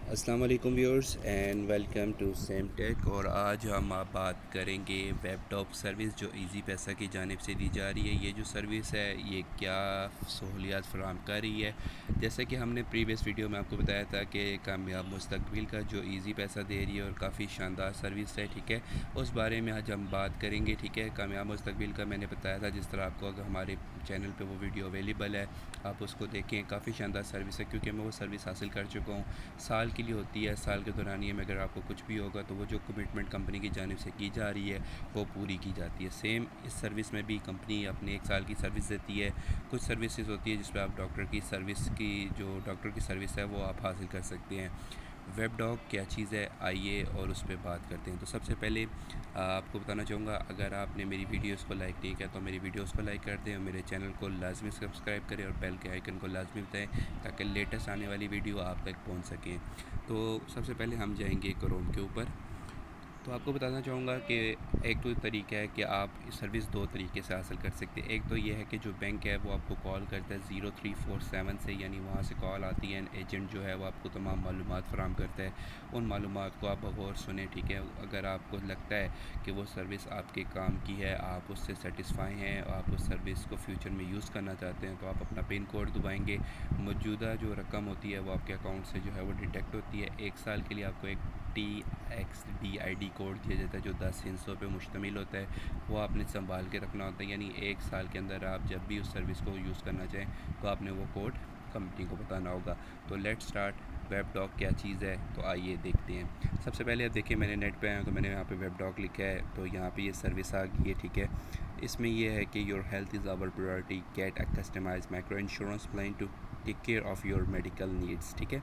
السلام علیکم viewers and welcome to Sam Tech. اور آج ہم آپ بات کریں گے ویب ٹاپ سروس جو ایزی پیسہ کی جانب سے دی جا رہی ہے۔ یہ جو سروس ہے یہ کیا سہولیات فراہم کر رہی ہے؟ جیسا کہ ہم نے پریویس ویڈیو میں آپ کو بتایا تھا کہ کامیاب مستقبل کا جو ایزی پیسہ دے رہی ہے اور کافی شاندار سروس ہے، ٹھیک ہے، اس بارے میں آج ہم بات کریں گے، ٹھیک ہے۔ کامیاب مستقبل کا میں نے بتایا تھا، جس طرح آپ کو اگر ہمارے چینل پہ وہ ویڈیو اویلیبل ہے، آپ اس کو دیکھیں، کافی شاندار سروس ہے کیونکہ میں وہ سروس حاصل کر چکا ہوں۔ سال کے لیے ہوتی ہے، سال کے دورانیے میں اگر آپ کو کچھ بھی ہوگا تو وہ جو کمٹمنٹ کمپنی کی جانب سے کی جا رہی ہے وہ پوری کی جاتی ہے۔ سیم اس سروس میں بھی کمپنی اپنے 1 سال کی سروس دیتی ہے۔ کچھ سروسز ہوتی ہے جس پہ آپ ڈاکٹر کی سروس کی جو ڈاکٹر کی سروس ہے وہ آپ حاصل کر سکتے ہیں۔ ویب ڈاک کیا چیز ہے، آئیے اور اس پہ بات کرتے ہیں۔ تو سب سے پہلے آپ کو بتانا چاہوں گا، اگر آپ نے میری ویڈیوز کو لائک نہیں کیا تو میری ویڈیوز کو لائک کر دیں اور میرے چینل کو لازمی سبسکرائب کریں اور بیل کے آئیکن کو لازمی بتائیں تاکہ لیٹسٹ آنے والی ویڈیو آپ تک پہنچ سکیں۔ تو سب سے پہلے ہم جائیں گے کروم کے اوپر۔ تو آپ کو بتانا چاہوں گا کہ ایک تو طریقہ ہے کہ آپ سروس 2 طریقے سے حاصل کر سکتے ہیں۔ ایک تو یہ ہے کہ جو بینک ہے وہ آپ کو کال کرتا ہے 0347 سے، یعنی وہاں سے کال آتی ہے، ایجنٹ جو ہے وہ آپ کو تمام معلومات فراہم کرتا ہے۔ ان معلومات کو آپ بغور سنیں، ٹھیک ہے۔ اگر آپ کو لگتا ہے کہ وہ سروس آپ کے کام کی ہے، آپ اس سے سیٹسفائی ہیں، آپ اس سروس کو فیوچر میں یوز کرنا چاہتے ہیں، تو آپ اپنا پن کوڈ دبائیں گے۔ موجودہ جو رقم ہوتی ہے وہ آپ کے اکاؤنٹ سے جو ہے وہ ڈیٹیکٹ ہوتی ہے۔ 1 سال کے لیے آپ کو ایک TXD کوڈ دیا جاتا ہے جو 10 ہندسوں پہ مشتمل ہوتا ہے، وہ آپ نے سنبھال کے رکھنا ہوتا ہے، یعنی 1 سال کے اندر آپ جب بھی اس سروس کو یوز کرنا چاہیں تو آپ نے وہ کوڈ کمپنی کو بتانا ہوگا۔ تو لیٹ سٹارٹ، ویب ڈاک کیا چیز ہے، تو آئیے دیکھتے ہیں۔ سب سے پہلے آپ دیکھیں، میں نے نیٹ پہ آیا ہوں تو میں نے یہاں پہ ویب ڈاک لکھا ہے، تو یہاں پہ یہ سروس آ گئی ہے، ٹھیک ہے۔ اس میں یہ ہے کہ your health is our priority, get a customise micro insurance plan to take care of your medical needs, ٹھیک ہے۔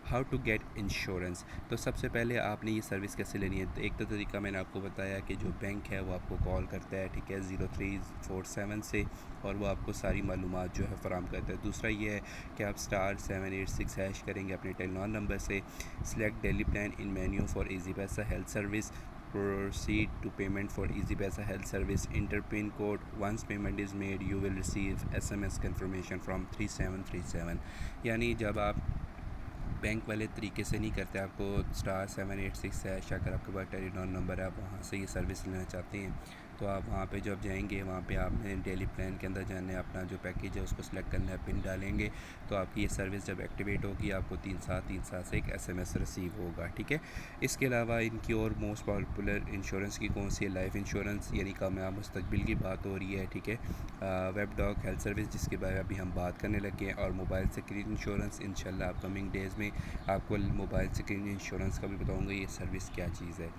ہاؤ ٹو گیٹ انشورنس، تو سب سے پہلے آپ نے یہ سروس کیسے لینی ہے؟ تو ایک تو طریقہ میں نے آپ کو بتایا کہ جو بینک ہے وہ آپ کو کال کرتا ہے، ٹھیک ہے، 0347 سے، اور وہ آپ کو ساری معلومات جو ہے فراہم کرتا ہے۔ دوسرا یہ ہے کہ آپ *786# کریں گے اپنے ٹیلی نمبر سے، select daily plan in menu for Easypaisa health service, proceed to payment for easy paisa health service, enter pin code, once payment is made you will receive SMS confirmation from 3737۔ یعنی جب آپ bank والے طریقے سے نہیں کرتے، آپ کو *786# اگر آپ کے پاس ٹیلی نمبر ہے، آپ وہاں سے یہ سروس لینا چاہتے ہیں تو آپ وہاں پہ جب جائیں گے، وہاں پہ آپ نے ڈیلی پلان کے اندر جانا ہے، اپنا جو پیکیج ہے اس کو سلیکٹ کرنا ہے، پن ڈالیں گے تو آپ کی یہ سروس جب ایکٹیویٹ ہوگی آپ کو 3 سال سے ایک SMS ریسیو ہوگا، ٹھیک ہے۔ اس کے علاوہ ان کی اور موسٹ پاپولر انشورنس کی کون سی ہے؟ لائف انشورنس، یعنی کامیاب مستقبل کی بات ہو رہی ہے، ٹھیک ہے۔ ویب ڈاک ہیلتھ سروس جس کے بارے میں ابھی ہم بات کرنے لگے ہیں، اور موبائل سیکورٹی انشورنس، انشاءاللہ اپ کمنگ ڈیز میں آپ کو موبائل سیکورٹی انشورنس کا بھی بتاؤں گا یہ سروس کیا چیز ہے۔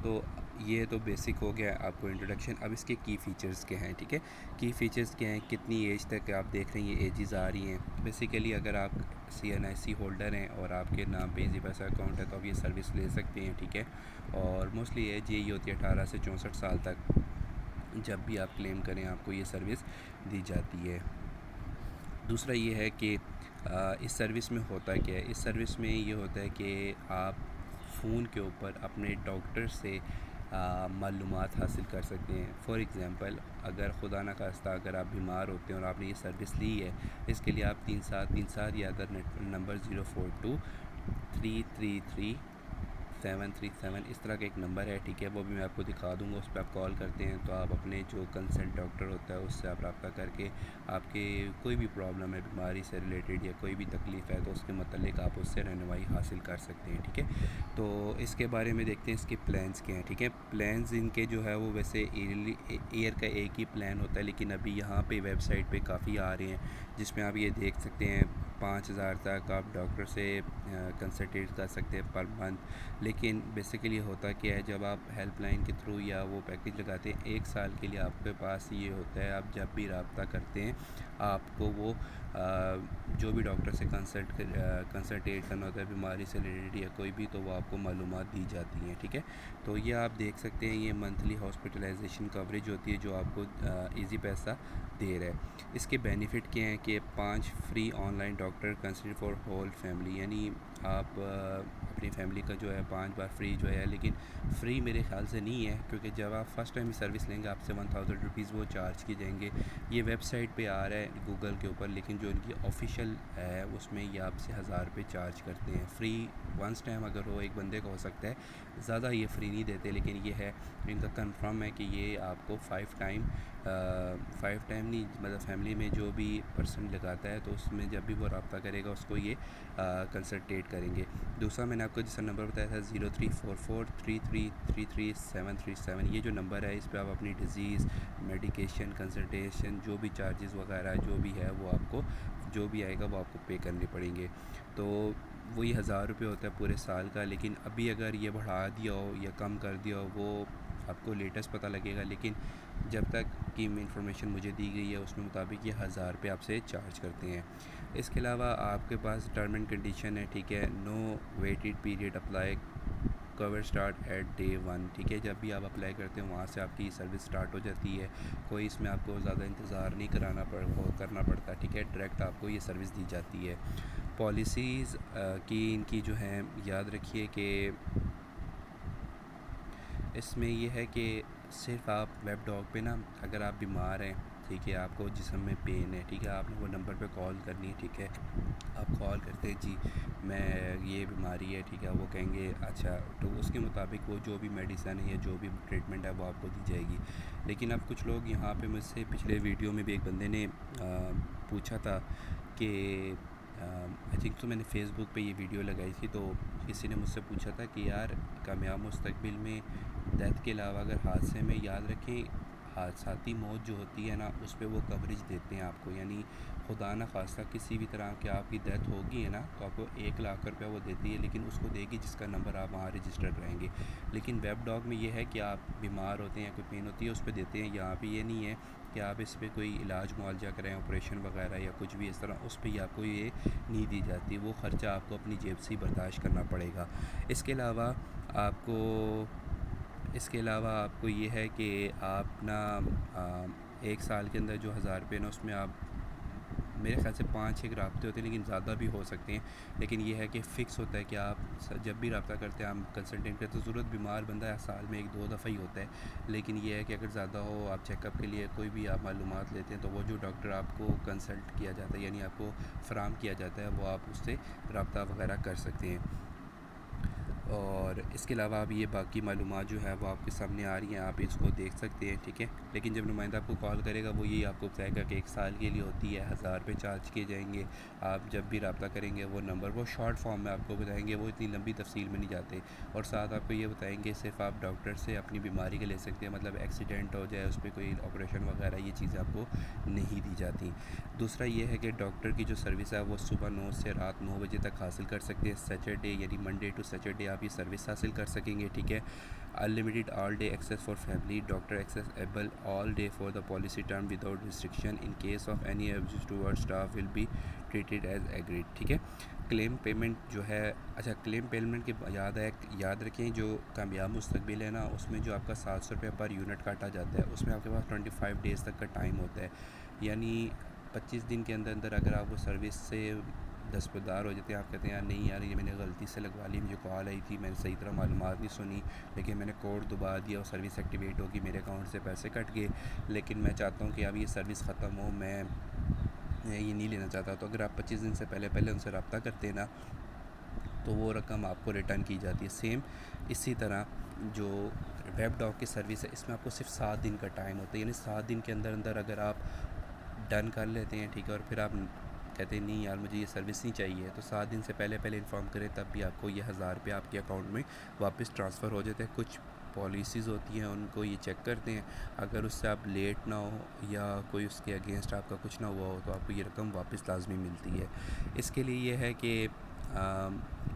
تو یہ تو بیسک ہو گیا آپ کو انٹروڈکشن۔ اب اس کے کی فیچرز کیا ہیں، ٹھیک ہے۔ کی فیچرز کیا ہیں؟ کتنی ایج تک آپ دیکھ رہے ہیں یہ ایجز آ رہی ہیں؟ بیسیکلی اگر آپ CNIC ہولڈر ہیں اور آپ کے نام پہ ایزی پیسہ اکاؤنٹ ہے تو آپ یہ سروس لے سکتے ہیں، ٹھیک ہے۔ اور موسٹلی ایج یہی ہوتی ہے 18 سے 64 سال تک، جب بھی آپ کلیم کریں آپ کو یہ سروس دی جاتی ہے۔ دوسرا یہ ہے کہ اس سروس میں ہوتا کیا ہے؟ اس سروس میں یہ ہوتا ہے کہ آپ فون کے اوپر اپنے ڈاکٹر سے معلومات حاصل کر سکتے ہیں۔ فار ایگزامپل، اگر خدا نخواستہ اگر آپ بیمار ہوتے ہیں اور آپ نے یہ سروس لی ہے، اس کے لیے آپ 3 ساتھ یا ادر نمبر 0423333737 اس طرح کا ایک نمبر ہے، ٹھیک ہے، وہ بھی میں آپ کو دکھا دوں گا، اس پہ آپ کال کرتے ہیں تو آپ اپنے جو کنسلٹ ڈاکٹر ہوتا ہے اس سے آپ رابطہ کر کے آپ کے کوئی بھی پرابلم ہے بیماری سے ریلیٹڈ یا کوئی بھی تکلیف ہے تو اس کے متعلق آپ اس سے رہنمائی حاصل کر سکتے ہیں، ٹھیک ہے۔ تو اس کے بارے میں دیکھتے ہیں اس کے پلانز کیا ہیں، ٹھیک ہے۔ پلانز ان کے جو ہے وہ ویسے ایئر کا ایک ہی پلان ہوتا ہے، لیکن ابھی یہاں پہ ویب سائٹ پہ کافی آ رہے ہیں جس میں آپ یہ دیکھ سکتے ہیں 5000 تک آپ ڈاکٹر سے کنسلٹیٹ کر سکتے ہیں پر منتھ۔ لیکن بیسیکلی ہوتا کیا ہے، جب آپ ہیلپ لائن کے تھرو یا وہ پیکیج لگاتے ہیں 1 سال کے لیے آپ کے پاس یہ ہوتا ہے، آپ جب بھی رابطہ کرتے ہیں آپ کو وہ جو بھی ڈاکٹر سے کنسلٹیٹ کرنا ہوتا ہے بیماری سے ریلیٹڈ یا کوئی بھی، تو وہ آپ کو معلومات دی جاتی ہیں، ٹھیک ہے۔ تو یہ آپ دیکھ سکتے ہیں، یہ منتھلی ہاسپٹلائزیشن کوریج ہوتی ہے جو آپ کو ایزی پیسہ دے رہا ہے۔ اس کے بینیفٹ کیا ہیں کہ 5 free on line doctor consult for whole family, یعنی آپ اپنی فیملی کا جو ہے 5 بار فری جو ہے، لیکن فری میرے خیال سے نہیں ہے، کیونکہ جب آپ فرسٹ ٹائم سروس لیں گے آپ سے 1000 روپیز وہ چارج کی جائیں گے. یہ ویب سائٹ پہ آ رہا ہے گوگل کے اوپر، لیکن جو ان کی آفیشیل ہے اس میں یہ آپ سے 1000 روپے چارج کرتے ہیں. فری ونس ٹائم اگر ہو ایک بندے کا ہو سکتا ہے، زیادہ یہ فری نہیں دیتے، لیکن یہ ہے ان کا کنفرم ہے کہ یہ آپ کو 5 ٹائم نہیں، مطلب فیملی میں جو بھی پرسن لگاتا ہے تو اس میں جب بھی وہ رابطہ کرے گا اس کو یہ کنسلٹیٹ کریں گے. دوسرا میں نے آپ کو جیسا نمبر بتایا تھا 0344333737، یہ جو نمبر ہے اس پہ آپ اپنی ڈیزیز، میڈیکیشن، کنسلٹیشن، جو بھی چارجز وغیرہ جو بھی ہے وہ آپ کو جو بھی آئے گا وہ آپ کو پے کرنے پڑیں گے. تو وہی 1000 روپے ہوتا ہے پورے سال کا، لیکن ابھی اگر یہ بڑھا دیا ہو یا کم کر دیا ہو وہ آپ کو لیٹسٹ پتہ لگے گا، لیکن جب تک کی انفارمیشن مجھے دی گئی ہے اس کے مطابق یہ 1000 روپے آپ سے چارج کرتے ہیں. اس کے علاوہ آپ کے پاس ٹرم اینڈ کنڈیشن ہے، ٹھیک ہے. No waited period apply, cover start at day 1، ٹھیک ہے. جب بھی آپ اپلائی کرتے ہیں وہاں سے آپ کی سروس سٹارٹ ہو جاتی ہے، کوئی اس میں آپ کو زیادہ انتظار نہیں کرنا پڑتا، ٹھیک ہے. ڈائریکٹ آپ کو یہ سروس دی جاتی ہے. پالیسیز کی ان کی جو ہیں یاد رکھیے کہ اس میں یہ ہے کہ صرف آپ ویب ڈاگ پہ نا، اگر آپ بیمار ہیں، ٹھیک ہے، آپ کو جسم میں پین ہے، ٹھیک ہے، آپ نے وہ نمبر پہ کال کرنی ہے، ٹھیک ہے. آپ کال کرتے ہیں جی میں یہ بیماری ہے، ٹھیک ہے، وہ کہیں گے اچھا، تو اس کے مطابق وہ جو بھی میڈیسن ہے یا جو بھی ٹریٹمنٹ ہے وہ آپ کو دی جائے گی. لیکن اب کچھ لوگ یہاں پہ مجھ سے پچھلے ویڈیو میں بھی ایک بندے نے پوچھا تھا کہ آئی تھنک تو میں نے فیس بک پہ یہ ویڈیو لگائی تھی، تو کسی نے مجھ سے پوچھا تھا کہ یار کامیاب مستقبل میں ڈیتھ کے علاوہ اگر حادثے میں، یاد رکھیں حادثاتی موت جو ہوتی ہے نا اس پہ وہ کوریج دیتے ہیں آپ کو، یعنی خدا نہ خواستہ کسی بھی طرح کہ آپ کی ڈیتھ ہوگی ہے نا تو آپ کو 1 لاکھ روپیہ وہ دیتی ہے، لیکن اس کو دے گی جس کا نمبر آپ وہاں رجسٹرڈ رہیں گے. لیکن ویب ڈاگ میں یہ ہے کہ آپ بیمار ہوتے ہیں یا کوئی پین ہوتی ہے اس پہ دیتے ہیں. یہاں پہ یہ نہیں ہے کہ آپ اس پہ کوئی علاج معالجہ کریں، آپریشن وغیرہ یا کچھ بھی اس طرح، اس پہ ہی آپ کو یہ نہیں دی جاتی. وہ خرچہ آپ کو اپنی جیب سے ہی برداشت کرنا پڑے گا. اس کے علاوہ آپ کو یہ ہے کہ آپ نا 1 سال کے اندر جو 1000 روپے نا اس میں آپ میرے خیال سے 5-6 رابطے ہوتے ہیں، لیکن زیادہ بھی ہو سکتے ہیں. لیکن یہ ہے کہ فکس ہوتا ہے کہ آپ جب بھی رابطہ کرتے ہیں آپ کنسلٹینٹ کرتے، ضرورت بیمار بندہ ہے سال میں 1-2 دفعہ ہی ہوتا ہے. لیکن یہ ہے کہ اگر زیادہ ہو، آپ چیک اپ کے لیے کوئی بھی آپ معلومات لیتے ہیں تو وہ جو ڈاکٹر آپ کو کنسلٹ کیا جاتا ہے، یعنی آپ کو فراہم کیا جاتا ہے، وہ آپ اس سے رابطہ وغیرہ کر سکتے ہیں. اور اس کے علاوہ اب یہ باقی معلومات جو ہے وہ آپ کے سامنے آ رہی ہیں، آپ اس کو دیکھ سکتے ہیں، ٹھیک ہے. لیکن جب نمائندہ آپ کو کال کرے گا وہ یہی آپ کو بتائے گا کہ 1 سال کے لیے ہوتی ہے، 1000 روپے چارج کیے جائیں گے. آپ جب بھی رابطہ کریں گے وہ نمبر وہ شارٹ فارم میں آپ کو بتائیں گے، وہ اتنی لمبی تفصیل میں نہیں جاتے. اور ساتھ آپ کو یہ بتائیں گے صرف آپ ڈاکٹر سے اپنی بیماری کے لے سکتے ہیں، مطلب ایکسیڈنٹ ہو جائے اس پہ کوئی آپریشن وغیرہ یہ چیزیں آپ کو نہیں دی جاتی. دوسرا یہ ہے کہ ڈاکٹر کی جو سروس ہے وہ صبح 9 سے رات 9 بجے تک حاصل کر سکتے ہیں. سیٹرڈے یعنی منڈے ٹو سیٹرڈے آپ یہ سروس حاصل کر سکیں گے، ٹھیک ہے. Unlimited all day access for family, doctor accessible all day for the policy term without restriction, in case of any abuse toward staff will be treated as agreed, ٹھیک ہے. کلیم پیمنٹ جو ہے، اچھا کلیم پیمنٹ کی یاد رکھیں جو کامیاب مستقبل ہے نا اس میں جو آپ کا 700 روپے پر یونٹ کاٹا جاتا ہے، اس میں آپ کے پاس 25 ڈیز تک کا ٹائم ہوتا ہے. یعنی 25 دن کے اندر اندر اگر آپ وہ سروس سے دستبردار ہو جاتے ہیں، آپ کہتے ہیں یار نہیں یار یہ میں نے غلطی سے لگوا لی، مجھے کال آئی تھی، میں نے صحیح طرح معلومات نہیں سنی، لیکن میں نے کوڈ دبا دیا اور سروس ایکٹیویٹ ہوگی، میرے اکاؤنٹ سے پیسے کٹ گئے، لیکن میں چاہتا ہوں کہ اب یہ سروس ختم ہو، میں یہ نہیں لینا چاہتا. تو اگر آپ 25 دن سے پہلے ان سے رابطہ کرتے ہیں نا تو وہ رقم آپ کو ریٹرن کی جاتی ہے. سیم اسی طرح جو ویب ڈاگ کی سروس ہے اس میں آپ کو صرف 7 دن کا ٹائم ہوتا ہے، یعنی 7 دن کے اندر اندر اگر آپ ڈن کر لیتے ہیں، ٹھیک ہے، اور پھر آپ کہتے ہیں نہیں یار مجھے یہ سروس نہیں چاہیے، تو 7 دن سے پہلے انفارم کریں، تب بھی آپ کو یہ 1000 روپے آپ کے اکاؤنٹ میں واپس ٹرانسفر ہو جاتے ہیں. کچھ پالیسیز ہوتی ہیں ان کو یہ چیک کرتے ہیں، اگر اس سے آپ لیٹ نہ ہو یا کوئی اس کے اگینسٹ آپ کا کچھ نہ ہوا ہو تو آپ کو یہ رقم واپس لازمی ملتی ہے. اس کے لیے یہ ہے کہ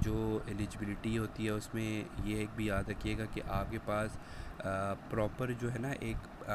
جو ایلیجبلٹی ہوتی ہے اس میں یہ ایک بھی یاد رکھیے گا کہ آپ کے پاس پراپر جو ہے نا ایک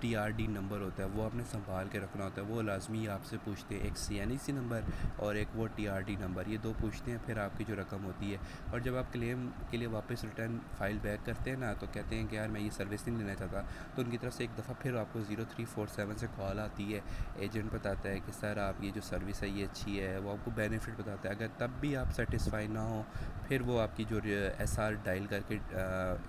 TRD نمبر ہوتا ہے وہ آپ نے سنبھال کے رکھنا ہوتا ہے، وہ لازمی آپ سے پوچھتے ہیں، ایک CNEC نمبر اور ایک وہ TRD نمبر، یہ دو پوچھتے ہیں، پھر آپ کی جو رقم ہوتی ہے۔ اور جب آپ کلیم کے لیے واپس ریٹرن فائل بیک کرتے ہیں نا، تو کہتے ہیں کہ یار میں یہ سروس نہیں لینا چاہتا، تو ان کی طرف سے ایک دفعہ پھر آپ کو 0347 سے کال آتی ہے، ایجنٹ بتاتا ہے کہ سر آپ یہ جو سروس ہے یہ اچھی ہے، وہ آپ کو بینیفٹ بتاتا ہے۔ اگر تب بھی آپ سیٹسفائی نہ ہوں، پھر وہ آپ کی جو SR ڈائل کر کے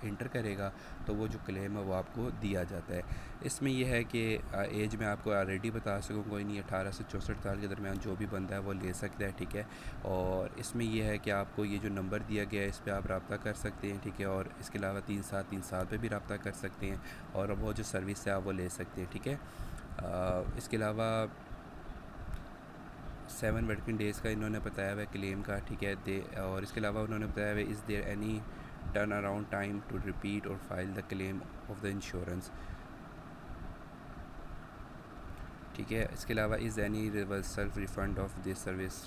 انٹر کرے گا، تو وہ جو کلیم ہے وہ آپ کو دیا جاتا ہے۔ اس میں یہ ہے کہ ایج میں آپ کو آلریڈی بتا سکوں، کوئی نہیں، 18 سے 64 سال کے درمیان جو بھی بندہ ہے وہ لے سکتا ہے، ٹھیک ہے۔ اور اس میں یہ ہے کہ آپ کو یہ جو نمبر دیا گیا ہے اس پہ آپ رابطہ کر سکتے ہیں، ٹھیک ہے، اور اس کے علاوہ 3 سال پہ بھی رابطہ کر سکتے ہیں، اور وہ جو سروس ہے آپ وہ لے سکتے ہیں، ٹھیک ہے۔ اس کے علاوہ 7 ورکنگ ڈیز کا انہوں نے بتایا ہوا ہے کلیم کا، ٹھیک ہے، اور اس کے علاوہ انہوں نے بتایا ہوا ہے is there any turn around time to repeat اور file the claim of the insurance, ٹھیک ہے۔ اس کے علاوہ is any reversal refund of this service,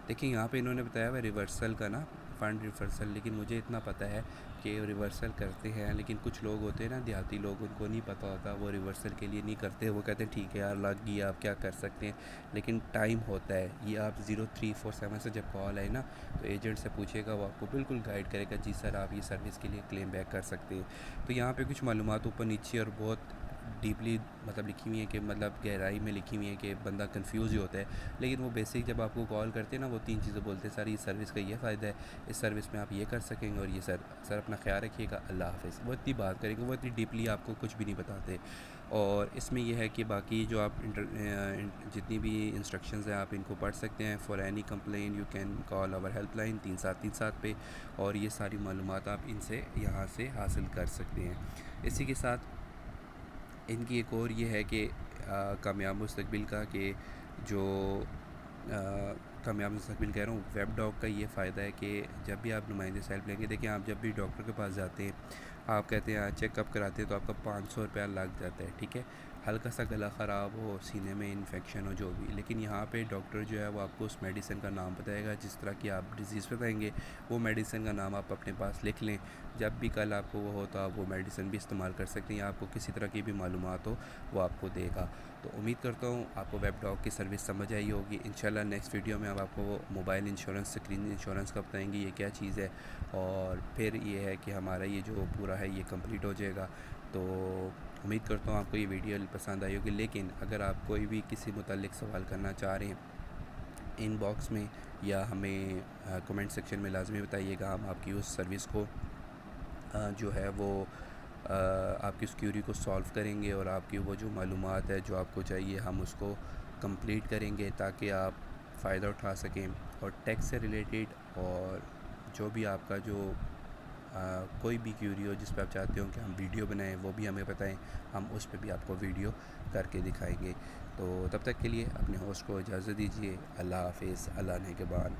دیکھیں یہاں پہ انہوں نے بتایا ہوا ریورسل کا نا، فنڈ ریورسل، لیکن مجھے اتنا پتہ ہے کہ ریورسل کرتے ہیں، لیکن کچھ لوگ ہوتے ہیں نا دیہاتی لوگ، ان کو نہیں پتہ ہوتا، وہ ریورسل کے لیے نہیں کرتے، وہ کہتے ہیں ٹھیک ہے یار لگ گئی آپ کیا کر سکتے ہیں، لیکن ٹائم ہوتا ہے۔ یہ آپ 0347 سے جب کال آئے نا، تو ایجنٹ سے پوچھے گا، وہ آپ کو بالکل گائیڈ کرے گا، جی سر آپ یہ سروس کے لیے کلیم بیک کر سکتے ہیں۔ تو یہاں پہ کچھ معلومات اوپر نیچے اور بہت ڈیپلی مطلب لکھی ہوئی ہیں، کہ مطلب گہرائی میں لکھی ہوئی ہیں، کہ بندہ کنفیوز ہی ہوتا ہے، لیکن وہ بیسک جب آپ کو کال کرتے ہیں نا، وہ 3 چیزیں بولتے ہیں، سر یہ سروس کا یہ فائدہ ہے، اس سروس میں آپ یہ کر سکیں گے، اور یہ سر اپنا خیال رکھیے گا، اللہ حافظ۔ وہ اتنی بات کریں گے، وہ اتنی ڈیپلی آپ کو کچھ بھی نہیں بتاتے۔ اور اس میں یہ ہے کہ باقی جو آپ جتنی بھی انسٹرکشنز ہیں آپ ان کو پڑھ سکتے ہیں۔ For any complaint you can call our help line 3737 پہ، اور یہ ساری معلومات آپ ان سے یہاں سے حاصل کر سکتے ہیں۔ اسی کے ساتھ ان کی ایک اور یہ ہے کہ کامیاب مستقبل کا، کہ جو کامیاب مستقبل کہہ رہا ہوں، ویب ڈاگ کا یہ فائدہ ہے کہ جب بھی آپ نمائندے سے ہیلپ لیں گے، دیکھیں آپ جب بھی ڈاکٹر کے پاس جاتے ہیں، آپ کہتے ہیں چیک اپ کراتے ہیں، تو آپ کا 500 روپیہ لگ جاتا ہے، ٹھیک ہے، ہلکا سا گلا خراب ہو، سینے میں انفیکشن ہو، جو بھی، لیکن یہاں پہ ڈاکٹر جو ہے وہ آپ کو اس میڈیسن کا نام بتائے گا، جس طرح کی آپ ڈیزیز بتائیں گے، وہ میڈیسن کا نام آپ اپنے پاس لکھ لیں، جب بھی کل آپ کو وہ ہوتا آپ وہ میڈیسن بھی استعمال کر سکتے ہیں، یا آپ کو کسی طرح کی بھی معلومات ہو وہ آپ کو دے گا۔ تو امید کرتا ہوں آپ کو ویب ڈاگ کی سروس سمجھ آئی ہوگی۔ انشاءاللہ نیکسٹ ویڈیو میں اب آپ کو وہ موبائل انشورنس، اسکرین انشورنس کا بتائیں گے یہ کیا چیز ہے، اور پھر یہ ہے کہ ہمارا یہ جو پورا ہے یہ کمپلیٹ ہو جائے گا۔ تو امید کرتا ہوں آپ کو یہ ویڈیو پسند آئی ہوگی، لیکن اگر آپ کوئی بھی کسی متعلق سوال کرنا چاہ رہے ہیں، ان باکس میں یا ہمیں کمنٹ سیکشن میں لازمی بتائیے گا، ہم آپ کی اس سروس کو جو ہے وہ آپ کی اس کیوری کو سولو کریں گے، اور آپ کی وہ جو معلومات ہے جو آپ کو چاہیے ہم اس کو کمپلیٹ کریں گے، تاکہ آپ فائدہ اٹھا سکیں۔ اور ٹیکس سے ریلیٹڈ، اور جو بھی آپ کا جو کوئی بھی کیوری ہو جس پہ آپ چاہتے ہو کہ ہم ویڈیو بنائیں، وہ بھی ہمیں بتائیں، ہم اس پہ بھی آپ کو ویڈیو کر کے دکھائیں گے۔ تو تب تک کے لیے اپنے ہوسٹ کو اجازت دیجیے، اللہ حافظ، اللہ نگہبان۔